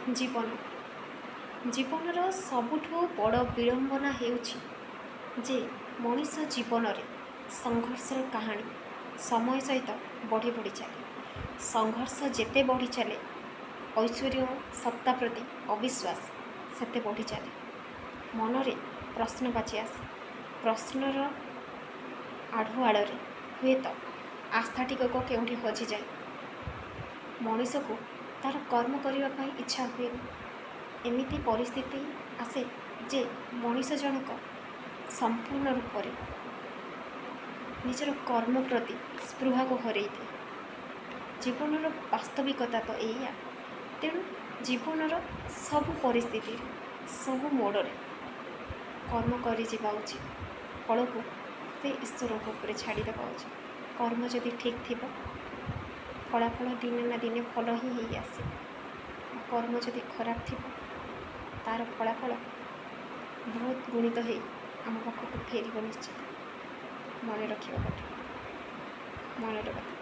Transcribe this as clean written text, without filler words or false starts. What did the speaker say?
ଜୀବନ ଜୀବନର ସବୁଠୁ ବଡ଼ ବିଡ଼ମ୍ବନା ହେଉଛି ଯେ ମଣିଷ ଜୀବନରେ ସଂଘର୍ଷର କାହାଣୀ ସମୟ ସହିତ ବଢ଼ି ବଢ଼ି ଚାଲେ। ସଂଘର୍ଷ ଯେତେ ବଢ଼ି ଚାଲେ ଐଶ୍ୱର୍ଯ୍ୟ ସତ୍ତା ପ୍ରତି ଅବିଶ୍ୱାସ ସେତେ ବଢ଼ି ଚାଲେ। ମନରେ ପ୍ରଶ୍ନ ବାଜି ଆସେ। ପ୍ରଶ୍ନର ଆଢ଼ୁଆଳରେ ହୁଏତ ଆସ୍ଥା ଟିକକ କେଉଁଠି ହଜିଯାଏ। ମଣିଷକୁ ତା'ର କର୍ମ କରିବା ପାଇଁ ଇଚ୍ଛା ହୁଏନି। ଏମିତି ପରିସ୍ଥିତି ଆସେ ଯେ ମଣିଷ ଜଣକ ସମ୍ପୂର୍ଣ୍ଣ ରୂପରେ ନିଜର କର୍ମ ପ୍ରତି ସ୍ପୃହାକୁ ହରେଇଦିଏ। ଜୀବନର ବାସ୍ତବିକତା ତ ଏଇଆ। ତେଣୁ ଜୀବନର ସବୁ ପରିସ୍ଥିତିରେ ସବୁ ମୋଡ଼ରେ କର୍ମ କରିଯିବା ଉଚିତ। ଫଳକୁ ସେ ଈଶ୍ୱରଙ୍କ ଉପରେ ଛାଡ଼ିଦେବା ଉଚିତ। କର୍ମ ଯଦି ଠିକ୍ ଥିବ ଫଳାଫଳ ଦିନେ ନା ଦିନେ ଭଲ ହିଁ ହେଇ ଆସିବ। କର୍ମ ଯଦି ଖରାପ ଥିବ ତା'ର ଫଳାଫଳ ବହୁତ ଗୁଣିତ ହେଇ ଆମ ପାଖକୁ ଫେରିବ ନିଶ୍ଚିତ। ମନେ ରଖିବା କଥା। ମନରେ କଥା।